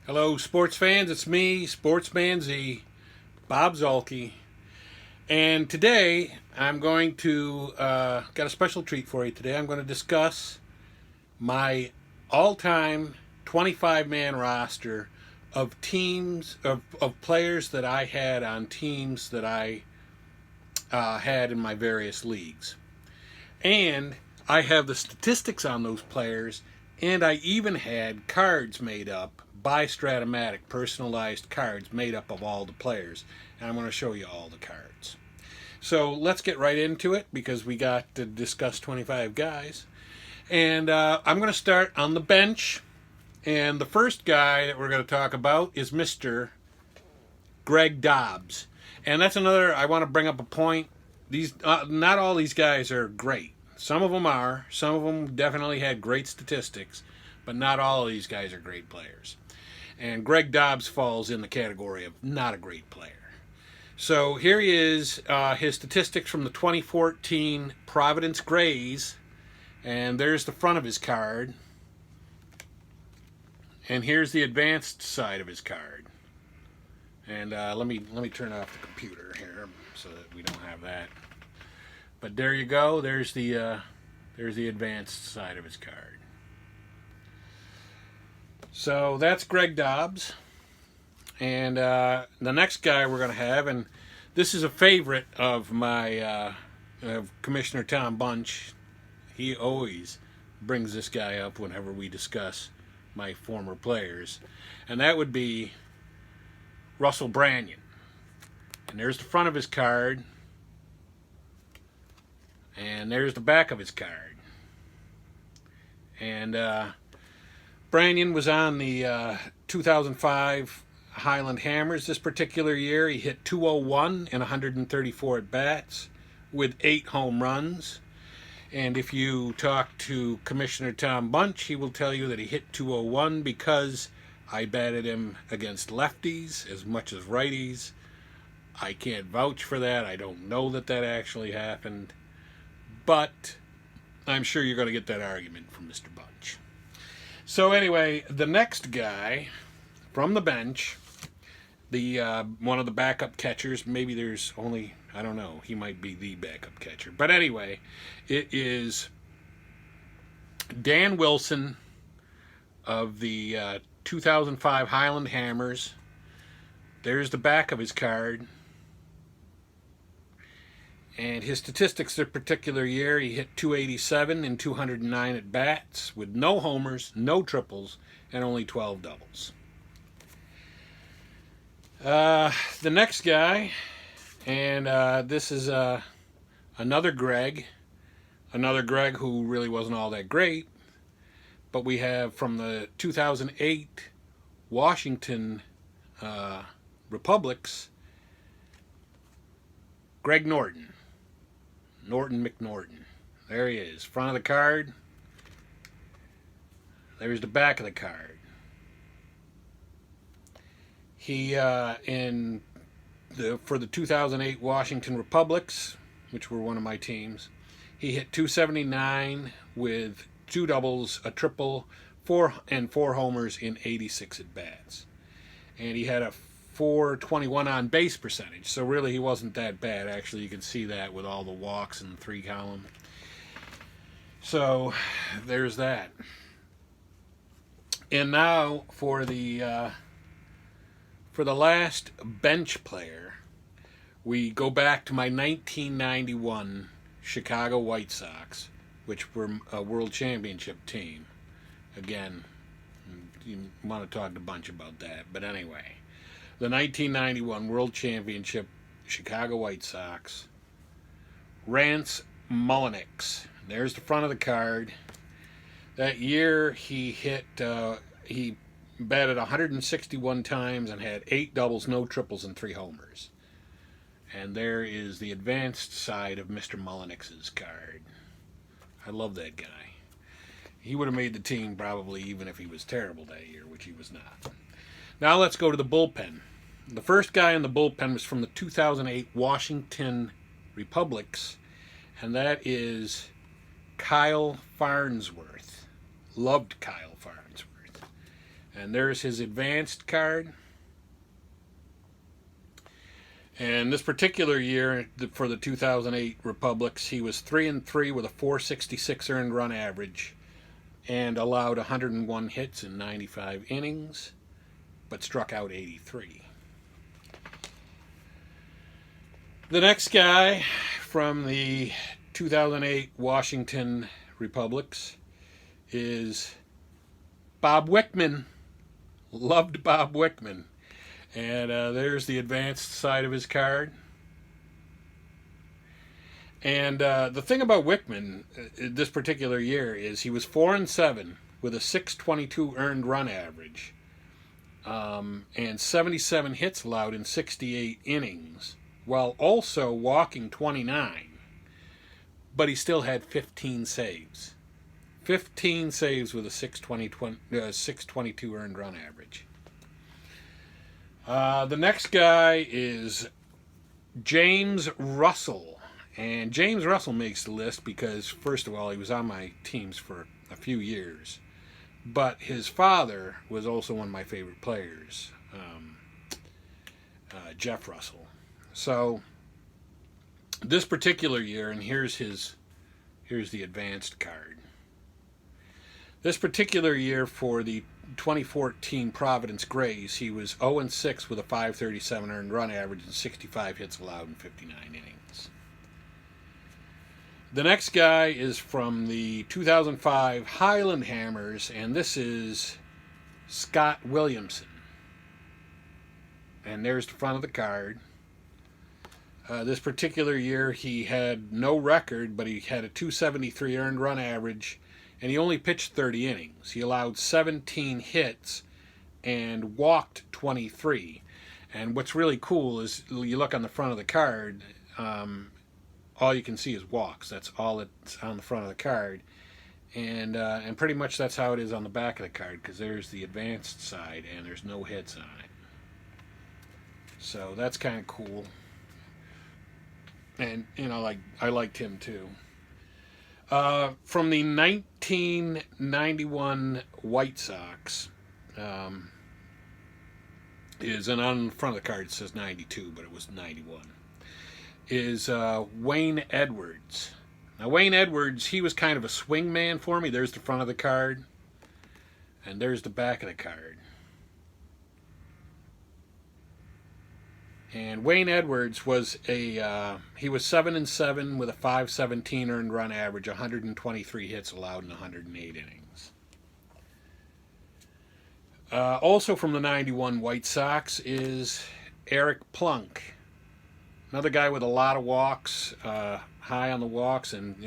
Hello, sports fans. It's me, Sportsman Z, Bob Zolke, and today I'm going to got a special treat for you. Today I'm going to discuss my all-time 25-man roster of teams of players that I had on teams that I had in my various leagues, and I have the statistics on those players, and I even had cards made up by Stratomatic, personalized cards made up of all the players. And I'm going to show you all the cards. So let's get right into it because we got to discuss 25 guys. And I'm going to start on the bench. And the first guy that we're going to talk about is Mr. Greg Dobbs. And that's another, I want to bring up a point. These not all these guys are great. Some of them are. Some of them definitely had great statistics. But not all of these guys are great players. And Greg Dobbs falls in the category of not a great player. So here he is, his statistics from the 2014 Providence Grays. And there's the front of his card. And here's the advanced side of his card. And let me turn off the computer here so that we don't have that. But there you go. There's the advanced side of his card. So that's Greg Dobbs. And the next guy we're going to have, and this is a favorite of my Commissioner Tom Bunch. He always brings this guy up whenever we discuss my former players. And that would be Russell Branyan. And there's the front of his card. And there's the back of his card. And Branyan was on the 2005 Highland Hammers this particular year. He hit 201 in 134 at-bats with 8 home runs. And if you talk to Commissioner Tom Bunch, he will tell you that he hit 201 because I batted him against lefties as much as righties. I can't vouch for that. I don't know that that actually happened. But I'm sure you're going to get that argument from Mr. Bunch. So anyway, the next guy from the bench, the one of the backup catchers, maybe there's only, I don't know, he might be the backup catcher. But anyway, it is Dan Wilson of the 2005 Highland Hammers. There's the back of his card. And his statistics this particular year, he hit 287 in 209 at-bats with no homers, no triples, and only 12 doubles. The next guy, and this is another Greg who really wasn't all that great, but we have from the 2008 Washington Republics, Greg Norton. Norton McNorton. There he is. Front of the card. There's the back of the card. He for the 2008 Washington Republics, which were one of my teams, he hit 279 with 2 doubles, a triple, 4 homers in 86 at bats, and he had a 421 on base percentage, so really he wasn't that bad. Actually, you can see that with all the walks in the 3 column. So there's that. And now for the last bench player, we go back to my 1991 Chicago White Sox, which were a World Championship team. Again, you want to talk to Bunch about that, but anyway. The 1991 World Championship Chicago White Sox. Rance Mulliniks. There's the front of the card. That year he he batted 161 times and had 8 doubles, no triples, and 3 homers. And there is the advanced side of Mr. Mulliniks' card. I love that guy. He would have made the team probably even if he was terrible that year, which he was not. Now let's go to the bullpen. The first guy in the bullpen was from the 2008 Washington Republics, and that is Kyle Farnsworth. Loved Kyle Farnsworth. And there's his advanced card. And this particular year, for the 2008 Republics, he was 3-3 with a 466 earned run average and allowed 101 hits in 95 innings, but struck out 83. The next guy from the 2008 Washington Republics is Bob Wickman. Loved Bob Wickman. And there's the advanced side of his card. And the thing about Wickman this particular year is he was 4-7 with a 622 earned run average and 77 hits allowed in 68 innings, while also walking 29. But he still had 15 saves. 15 saves with a 622 earned run average. The next guy is James Russell. And James Russell makes the list because, first of all, he was on my teams for a few years. But his father was also one of my favorite players, Jeff Russell. So this particular year, and here's the advanced card. This particular year for the 2014 Providence Grays, he was 0-6 with a 537 earned run average and 65 hits allowed in 59 innings. The next guy is from the 2005 Highland Hammers, and this is Scott Williamson. And there's the front of the card. This particular year, he had no record, but he had a 273 earned run average, and he only pitched 30 innings. He allowed 17 hits and walked 23. And what's really cool is you look on the front of the card, all you can see is walks. That's all that's on the front of the card. And pretty much that's how it is on the back of the card, because there's the advanced side and there's no hits on it. So that's kind of cool. And, I liked him too. From the 1991 White Sox, and on the front of the card it says 92, but it was 91, is Wayne Edwards. Now, Wayne Edwards, he was kind of a swing man for me. There's the front of the card, and there's the back of the card. And Wayne Edwards was he was 7-7 with a 517 earned run average, 123 hits allowed in 108 innings. Also from the 91 White Sox is Eric Plunk. Another guy with a lot of walks, high on the walks, and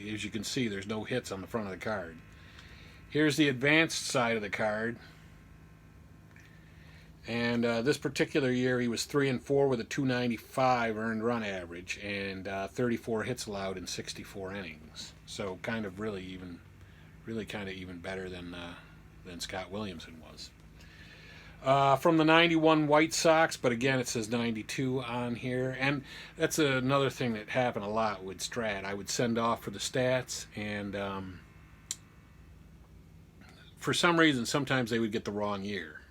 as you can see, there's no hits on the front of the card. Here's the advanced side of the card. And this particular year, he was 3-4 with a 295 earned run average and 34 hits allowed in 64 innings. So kind of really kind of even better than Scott Williamson was. From the 91 White Sox, but again it says 92 on here, and that's another thing that happened a lot with Strat. I would send off for the stats, and for some reason sometimes they would get the wrong year.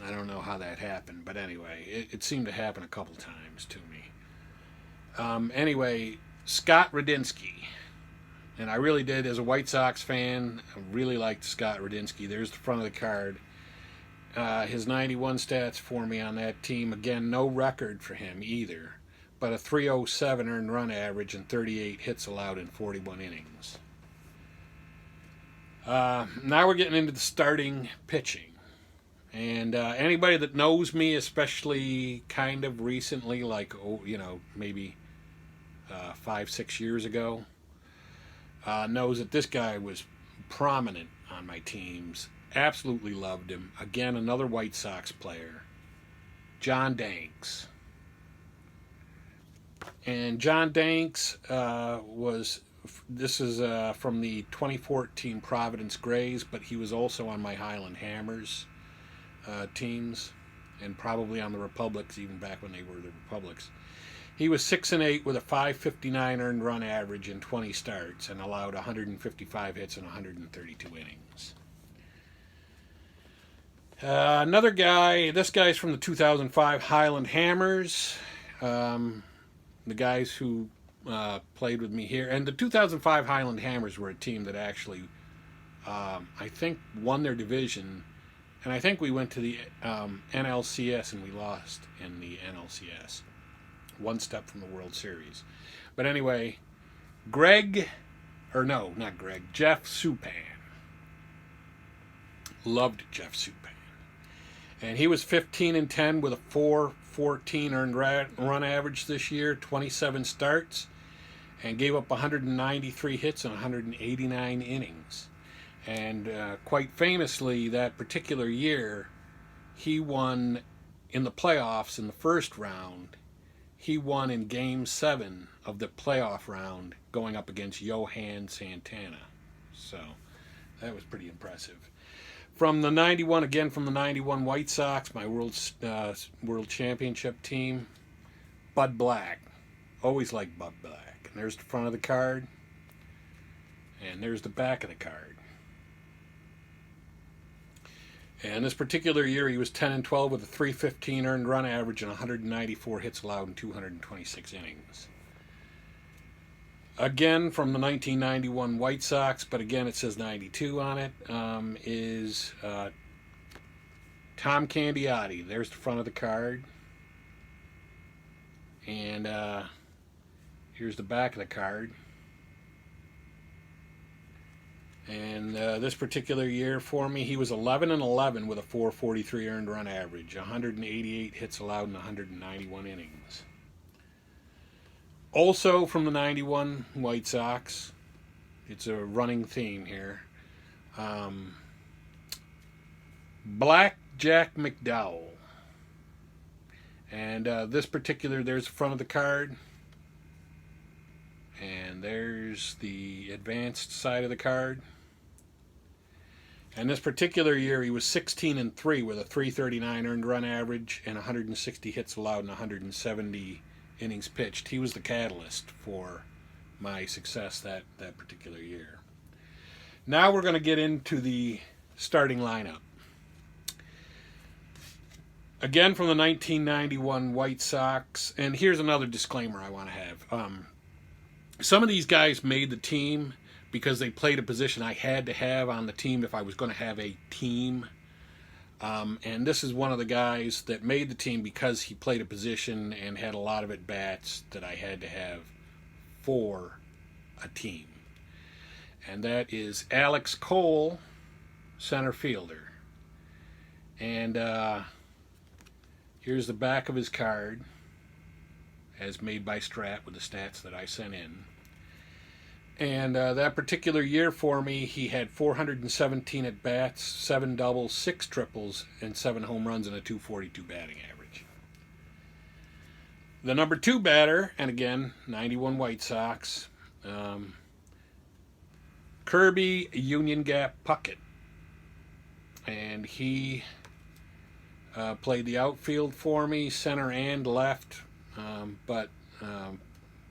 I don't know how that happened, but anyway, it seemed to happen a couple times to me. Anyway, Scott Radinsky. And I really did, as a White Sox fan, I really liked Scott Radinsky. There's the front of the card. His 91 stats for me on that team. Again, no record for him either, but a 307 earned run average and 38 hits allowed in 41 innings. Now we're getting into the starting pitching. And anybody that knows me, especially kind of recently, like, maybe 5-6 years ago, knows that this guy was prominent on my teams. Absolutely loved him. Again, another White Sox player, John Danks. And John Danks this is from the 2014 Providence Grays, but he was also on my Highland Hammers teams, and probably on the Republics, even back when they were the Republics. He was 6-8 with a 559 earned run average in 20 starts and allowed 155 hits in 132 innings. Another guy, this guy's from the 2005 Highland Hammers. The guys who played with me here. And the 2005 Highland Hammers were a team that actually, I think, won their division. And I think we went to the NLCS and we lost in the NLCS. One step from the World Series. But anyway, Jeff Supan. Loved Jeff Supan. And he was 15-10 with a 4.14 earned run average this year, 27 starts, and gave up 193 hits in 189 innings. And quite famously, that particular year, he won in the playoffs in the first round. He won in Game 7 of the playoff round going up against Johan Santana. So that was pretty impressive. From the 91 White Sox, my world championship team, Bud Black. Always liked Bud Black. And there's the front of the card. And there's the back of the card. And this particular year, he was 10-12 with a 315 earned run average and 194 hits allowed in 226 innings. Again, from the 1991 White Sox, but again, it says 92 on it, is Tom Candiotti. There's the front of the card. And here's the back of the card. And this particular year for me, he was 11-11 with a 443 earned run average, 188 hits allowed in 191 innings. Also from the 91 White Sox, it's a running theme here, Black Jack McDowell. And this particular, there's the front of the card. And there's the advanced side of the card. And this particular year, he was 16-3 with a 339 earned run average and 160 hits allowed and 170 innings pitched. He was the catalyst for my success that particular year. Now we're going to get into the starting lineup. Again from the 1991 White Sox. And here's another disclaimer I want to have. Some of these guys made the team because they played a position I had to have on the team if I was going to have a team. And this is one of the guys that made the team because he played a position and had a lot of at-bats that I had to have for a team. And that is Alex Cole, center fielder. And here's the back of his card, as made by Strat with the stats that I sent in. And that particular year for me, he had 417 at-bats, 7 doubles, 6 triples, and 7 home runs and a 242 batting average. The number 2 batter, and again, 91 White Sox, Kirby Union Gap Puckett. And he played the outfield for me, center and left, but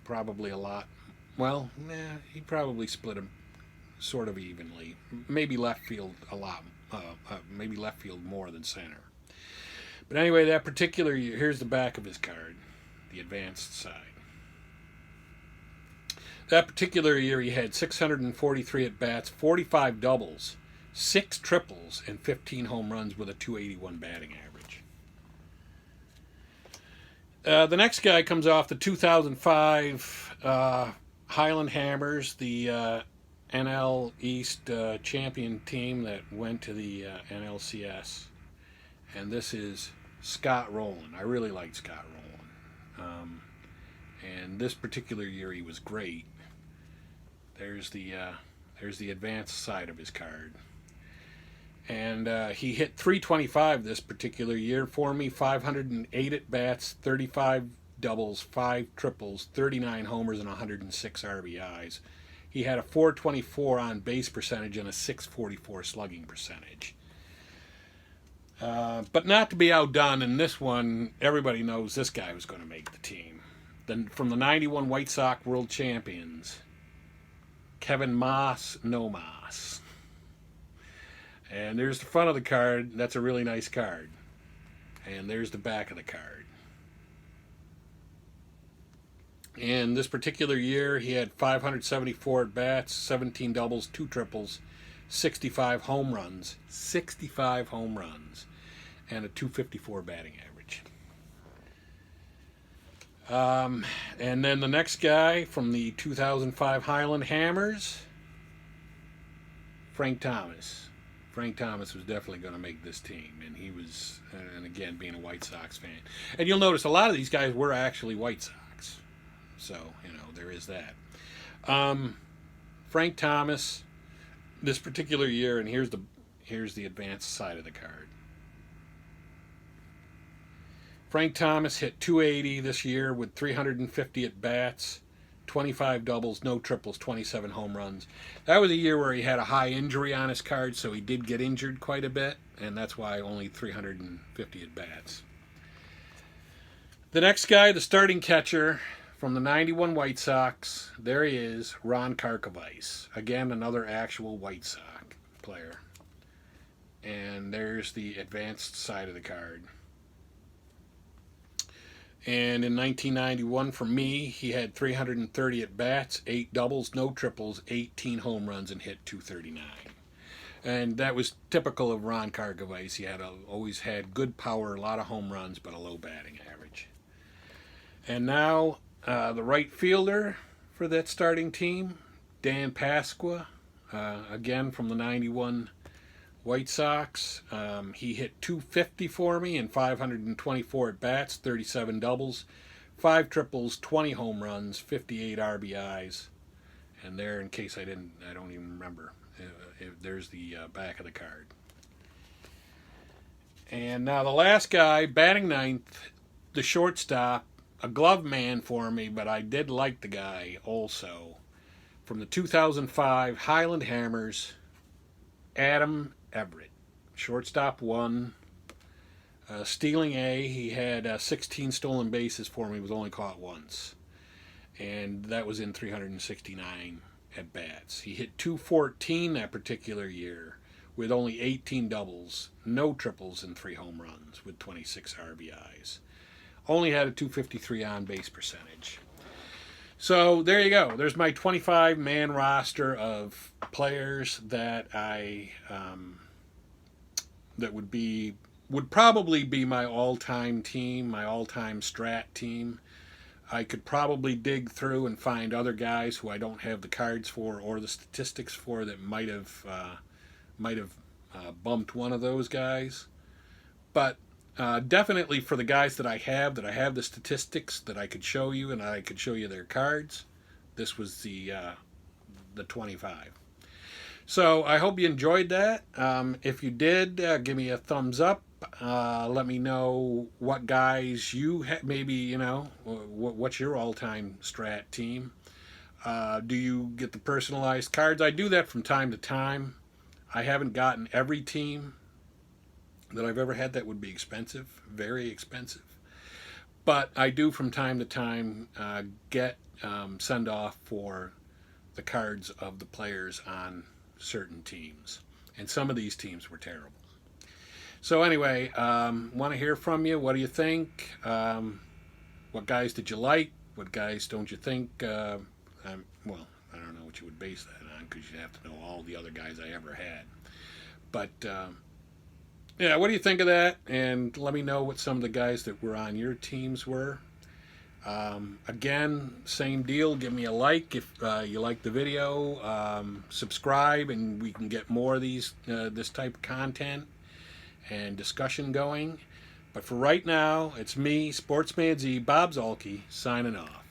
probably a lot. Well, he probably split them sort of evenly. Maybe left field a lot. Maybe left field more than center. But anyway, that particular year, here's the back of his card, the advanced side. That particular year, he had 643 at-bats, 45 doubles, 6 triples, and 15 home runs with a 281 batting average. The next guy comes off the 2005 Highland Hammers, the NL East champion team that went to the NLCS. And this is Scott Rowland. I really liked Scott Rowland. And this particular year he was great. There's the advanced side of his card. And he hit .325 this particular year for me, 508 at-bats, 35 doubles, 5 triples, 39 homers, and 106 RBIs. He had a .424 on base percentage and a .644 slugging percentage. But not to be outdone, in this one, everybody knows this guy was going to make the team. Then from the 91 White Sox world champions, Kevin Moss, no Moss. And there's the front of the card. That's a really nice card. And there's the back of the card. And this particular year, he had 574 at bats, 17 doubles, 2 triples, 65 home runs, and a 254 batting average. And then the next guy from the 2005 Highland Hammers, Frank Thomas. Frank Thomas was definitely going to make this team, and he was, and again, being a White Sox fan. And you'll notice a lot of these guys were actually White Sox. So, there is that. Frank Thomas, this particular year, and here's the advanced side of the card. Frank Thomas hit 280 this year with 350 at bats, 25 doubles, no triples, 27 home runs. That was a year where he had a high injury on his card, so he did get injured quite a bit, and that's why only 350 at bats. The next guy, the starting catcher from the 91 White Sox, there he is, Ron Karkovice. Again, another actual White Sox player. And there's the advanced side of the card. And in 1991, for me, he had 330 at bats, 8 doubles, no triples, 18 home runs, and hit 239. And that was typical of Ron Karkovice. He had always had good power, a lot of home runs, but a low batting average. And now the right fielder for that starting team, Dan Pasqua, again from the 91 White Sox. He hit 250 for me in 524 at bats, 37 doubles, 5 triples, 20 home runs, 58 RBIs. And there, in case I don't even remember, there's the back of the card. And now the last guy, batting ninth, the shortstop, a glove man for me, but I did like the guy also. From the 2005 Highland Hammers, Adam Everett. Shortstop 1. Stealing A, he had 16 stolen bases for me, was only caught once. And that was in 369 at bats. He hit 214 that particular year with only 18 doubles, no triples, and 3 home runs with 26 RBIs. Only had a 253 on base percentage. So there you go. There's my 25-man roster of players that that would probably be my all-time team, my all-time Strat team. I could probably dig through and find other guys who I don't have the cards for or the statistics for that might have bumped one of those guys. But definitely for the guys that I have the statistics that I could show you and I could show you their cards, this was the 25. So I hope you enjoyed that. If you did, give me a thumbs up. Let me know what guys you maybe, what's your all-time Strat team. Do you get the personalized cards? I do that from time to time. I haven't gotten every team that I've ever had. That would be expensive, very expensive. But I do from time to time get send off for the cards of the players on certain teams. And some of these teams were terrible. So anyway, want to hear from you. What do you think? What guys did you like? What guys don't you think? Well, I don't know what you would base that on because you have to know all the other guys I ever had. But yeah, what do you think of that? And let me know what some of the guys that were on your teams were. Again, same deal. Give me a like if you like the video. Subscribe, and we can get more of this type of content and discussion going. But for right now, it's me, Sportsman Z, Bob Zolke, signing off.